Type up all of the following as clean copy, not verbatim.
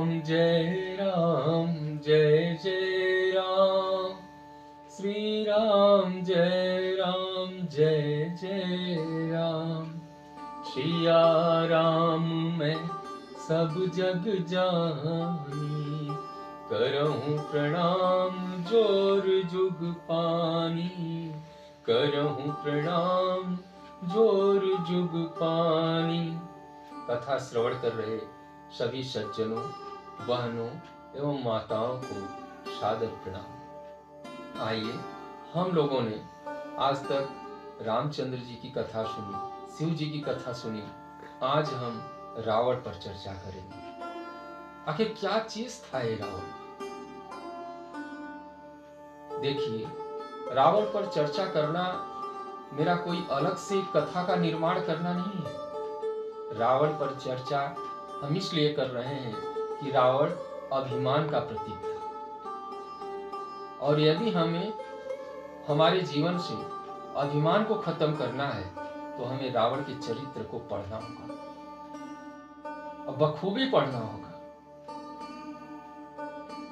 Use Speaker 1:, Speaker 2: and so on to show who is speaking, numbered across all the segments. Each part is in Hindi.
Speaker 1: जय राम जय जय राम, श्री राम जय राम, सिया राम मैं सब जग जानी, करहूँ प्रणाम जोर जुग पानी, करहूँ प्रणाम जोर जुग पानी। कथा श्रवण कर रहे सभी सज्जनों, बहनों एवं माताओं को सादर प्रणाम। आइए, हम लोगों ने आज तक रामचंद्र जी की कथा सुनी, शिव जी की कथा सुनी। आज हम रावण पर चर्चा करेंगे। आखिर क्या चीज था ये रावण? देखिए, रावण पर चर्चा करना मेरा कोई अलग से कथा का निर्माण करना नहीं है। रावण पर चर्चा हम इसलिए कर रहे हैं कि रावण अभिमान का प्रतीक था, और यदि हमें हमारे जीवन से अभिमान को खत्म करना है तो हमें रावण के चरित्र को पढ़ना होगा, बखूबी पढ़ना होगा।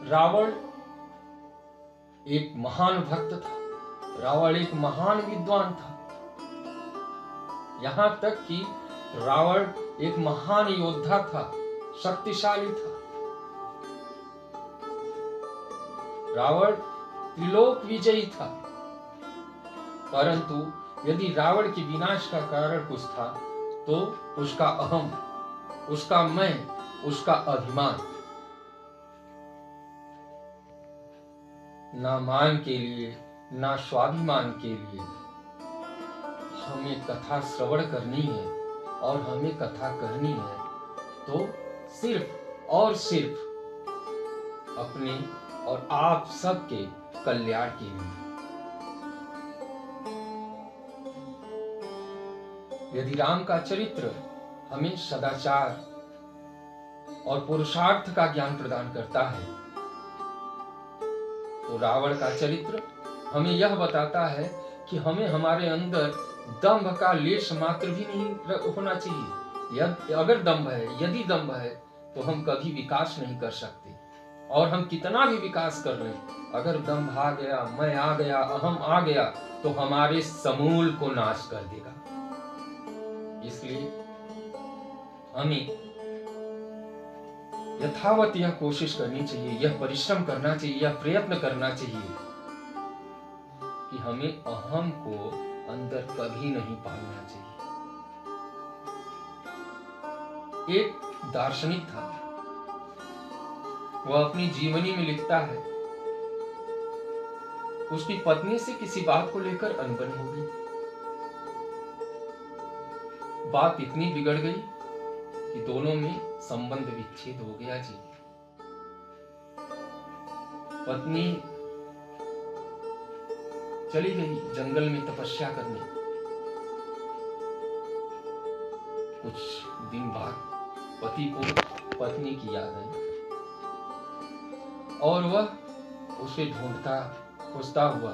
Speaker 1: रावण एक महान भक्त था, रावण एक महान विद्वान था, यहां तक कि रावण एक महान योद्धा था, शक्तिशाली था। रावण त्रिलोक विजयी था, परंतु यदि रावण के विनाश का कारण कुछ था तो उसका अहम, उसका मैं, उसका अभिमान। ना मान के लिए, ना स्वाभिमान के लिए हमें कथा श्रवण करनी है और हमें कथा करनी है तो सिर्फ और सिर्फ अपने और आप सबके कल्याण के लिए। यदि राम का चरित्र हमें सदाचार और पुरुषार्थ का ज्ञान प्रदान करता है तो रावण का चरित्र हमें यह बताता है कि हमें हमारे अंदर दंभ का लेश मात्र भी नहीं होना चाहिए। अगर दंभ है, यदि दंभ है तो हम कभी विकास नहीं कर सकते, और हम कितना भी विकास कर लें, अगर दंभ आ गया, मैं आ गया, अहम आ गया तो हमारे समूल को नाश कर देगा। इसलिए हमें यथावत यह कोशिश करनी चाहिए, यह परिश्रम करना चाहिए, यह प्रयत्न करना चाहिए कि हमें अहम को अंदर कभी नहीं पालना चाहिए। एक दार्शनिक था, वह अपनी जीवनी में लिखता है, उसकी पत्नी से किसी बात को लेकर अनबन हो गई। बात इतनी बिगड़ गई कि दोनों में संबंध विच्छेद हो गया जी। पत्नी चली गई जंगल में तपस्या करने। कुछ दिन बाद पति को पत्नी की याद आई और वह उसे ढूंढता खोजता हुआ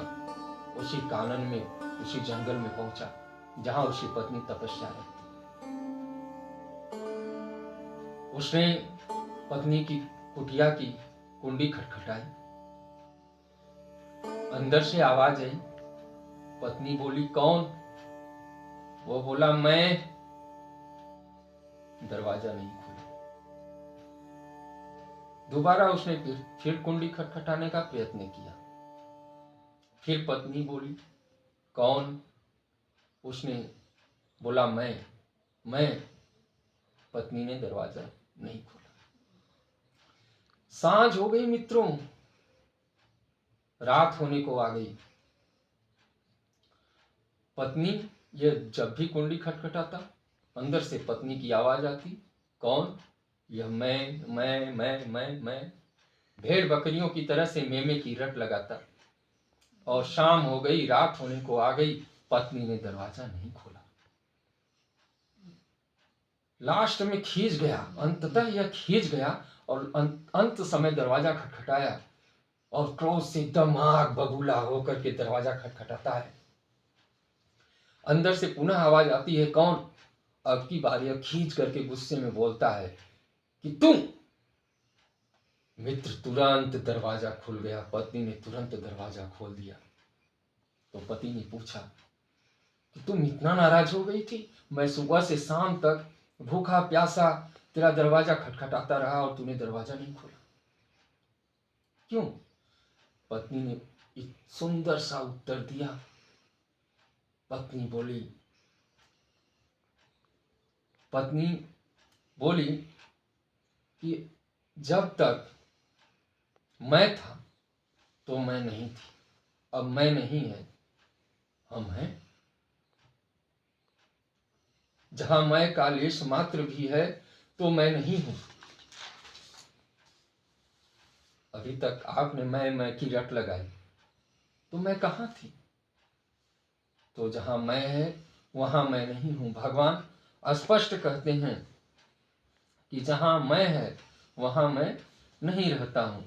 Speaker 1: उसी कानन में, उसी जंगल में पहुंचा जहां उसकी पत्नी तपस्या रहती। उसने पत्नी की कुटिया की कुंडी खटखटाई, अंदर से आवाज आई। पत्नी बोली, कौन? वो बोला, मैं। दरवाजा नहीं खुला। दोबारा उसने फिर कुंडी खटखटाने का प्रयत्न किया। फिर पत्नी बोली, कौन? उसने बोला, मैं। पत्नी ने दरवाजा नहीं खोला। सांझ हो गई मित्रों, रात होने को आ गई। पत्नी यह जब भी कुंडी खटखटाता, अंदर से पत्नी की आवाज आती, कौन? यह मैं। भेड़ बकरियों की तरह से मेमे की रट लगाता। और शाम हो गई, रात होने को आ गई, पत्नी ने दरवाजा नहीं खोला। लास्ट में खींच गया, अंततः यह खींच गया और अंत समय दरवाजा खटखटाया और क्रोध से एकदम आग बबूला होकर के दरवाजा खटखटाता है। अंदर से पुनः आवाज आती है, कौन? अब की बार यह खींच करके गुस्से में बोलता है कि तुम मित्र तुरंत दरवाजा खुल गया, पत्नी ने तुरंत दरवाजा खोल दिया। तो पति ने पूछा कि तुम इतना नाराज हो गई थी? मैं सुबह से शाम तक भूखा प्यासा तेरा दरवाजा खटखटाता रहा और तूने दरवाजा नहीं खोला, क्यों? पत्नी ने एक सुंदर सा उत्तर दिया। पत्नी बोली कि जब तक मैं था तो मैं नहीं थी, अब मैं नहीं है, हम हैं। जहां मैं का लेश मात्र भी है तो मैं नहीं हूं। अभी तक आपने मैं की रट लगाई, तो मैं कहां थी? तो जहां मैं है वहां मैं नहीं हूं। भगवान स्पष्ट कहते हैं कि जहां मैं है वहां मैं नहीं रहता हूं।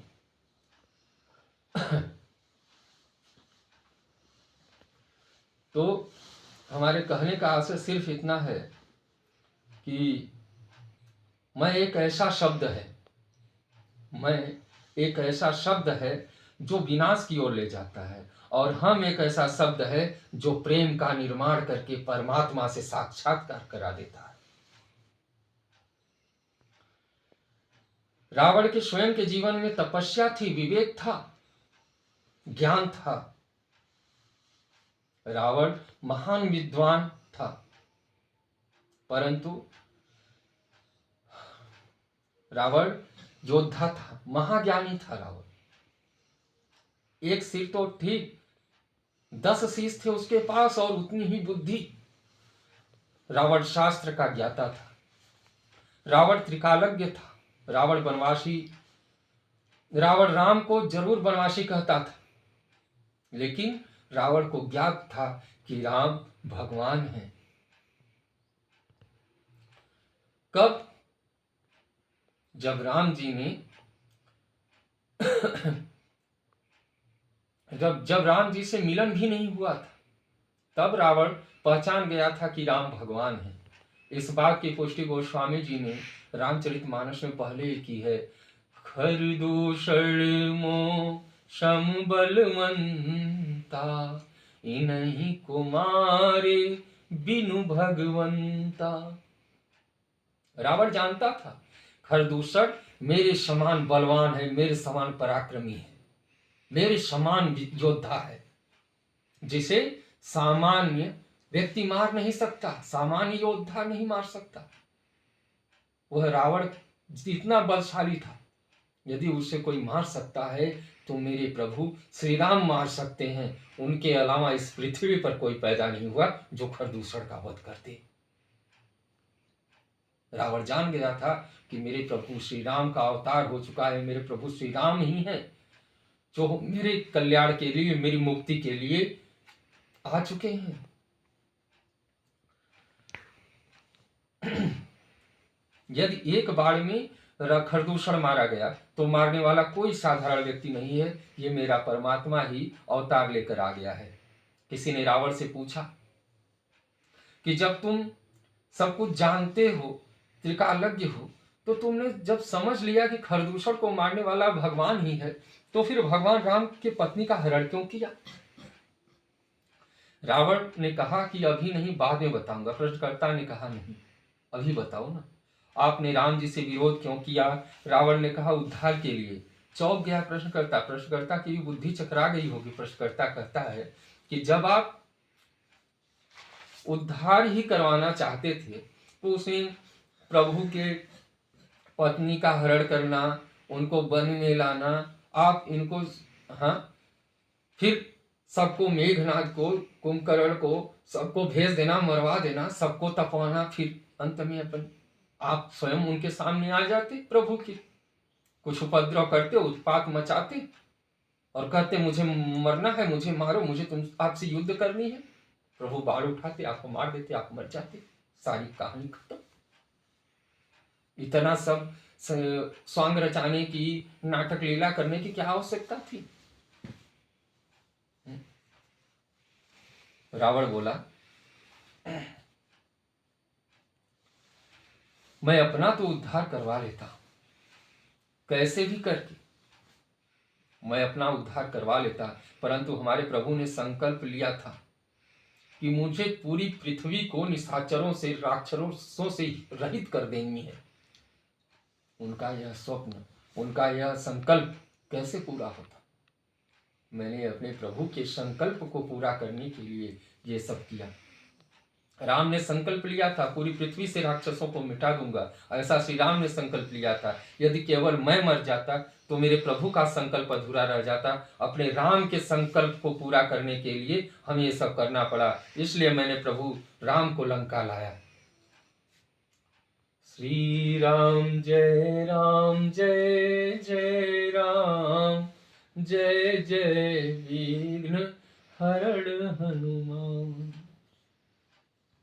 Speaker 1: तो हमारे कहने का आशय सिर्फ इतना है कि मैं एक ऐसा शब्द है जो विनाश की ओर ले जाता है, और हम एक ऐसा शब्द है जो प्रेम का निर्माण करके परमात्मा से साक्षात्कार करा देता है। रावण के स्वयं के जीवन में तपस्या थी, विवेक था, ज्ञान था। रावण महान विद्वान था, परंतु रावण योद्धा था, महाज्ञानी था। रावण एक सिर तो ठीक, 10 शीश थे उसके पास और उतनी ही बुद्धि। रावण शास्त्र का ज्ञाता था, रावण त्रिकालज्ञ था, रावण राम को जरूर बनवासी कहता था, लेकिन रावण को ज्ञात था कि राम भगवान हैं। कब? जब राम जी ने जब राम जी से मिलन भी नहीं हुआ था, तब रावण पहचान गया था कि राम भगवान हैं। इस बात की पुष्टि गोस्वामी जी ने रामचरितमानस में पहले ही की है। खरदूषण मो सम बलवंता, इन्हीं कुमारे बिनु भगवंता। रावण जानता था खरदूषण मेरे समान बलवान है, मेरे समान पराक्रमी है, मेरे समान योद्धा है, जिसे सामान्य व्यक्ति मार नहीं सकता, सामान्य योद्धा नहीं मार सकता। वह रावण जितना बलशाली था, यदि उसे कोई मार सकता है तो मेरे प्रभु श्री राम मार सकते हैं। उनके अलावा इस पृथ्वी पर कोई पैदा नहीं हुआ जो खरदूषण का वध कर दे। रावण जान गया था कि मेरे प्रभु श्री राम का अवतार हो चुका है, मेरे प्रभु श्री राम ही हैं जो मेरे कल्याण के लिए, मेरी मुक्ति के लिए आ चुके हैं। यदि एक बार में खरदूषण मारा गया तो मारने वाला कोई साधारण व्यक्ति नहीं है, ये मेरा परमात्मा ही अवतार लेकर आ गया है। किसी ने रावण से पूछा कि जब तुम सब कुछ जानते हो, त्रिकालज्ञ हो, तो तुमने जब समझ लिया कि खरदूषण को मारने वाला भगवान ही है, तो फिर भगवान राम की पत्नी का हरण क्यों किया? रावण ने कहा कि अभी नहीं, बाद में बताऊंगा। प्रश्नकर्ता ने कहा नहीं, अभी बताओ ना, आपने राम जी से विरोध क्यों किया? रावण ने कहा उद्धार के लिए। चौंक गया प्रश्नकर्ता की भी बुद्धि चकरा गई होगी। प्रश्नकर्ता कहता है कि जब आप उद्धार ही करवाना चाहते थे तो उसमें प्रभु के पत्नी का हरण करना, उनको वन में लाना, आप इनको, हाँ, फिर सबको, मेघनाथ को, कुंभकर्ण को, सबको भेज देना, मरवा देना, सबको तपवाना, फिर अंत में अपन आप स्वयं उनके सामने आ जाते, प्रभु की कुछ उपद्रव करते, उत्पात मचाते और कहते मुझे मरना है, मुझे मारो, मुझे तुम आपसे युद्ध करनी है। प्रभु बाढ़ उठाते, आपको मार देते, आप मर जाते, सारी कहानी खत्म। इतना सब स्वांग रचाने की, नाटक लीला करने की क्या आवश्यकता थी? रावण बोला मैं अपना तो उद्धार करवा लेता हूं, कैसे भी करके, मैं अपना उद्धार करवा लेता, परंतु हमारे प्रभु ने संकल्प लिया था कि मुझे पूरी पृथ्वी को निशाचरों से, राक्षसों से रहित कर देनी है। उनका यह स्वप्न, उनका यह संकल्प कैसे पूरा होता? मैंने अपने प्रभु के संकल्प को पूरा करने के लिए ये सब किया। राम ने संकल्प लिया था पूरी पृथ्वी से राक्षसों को मिटा दूंगा, ऐसा श्री राम ने संकल्प लिया था। यदि केवल मैं मर जाता तो मेरे प्रभु का संकल्प अधूरा रह जाता। अपने राम के संकल्प को पूरा करने के लिए हमें ये सब करना पड़ा, इसलिए मैंने प्रभु राम को लंका लाया। श्री राम जय राम, जय जय राम, जय जय विघ्न हरण हनुमान।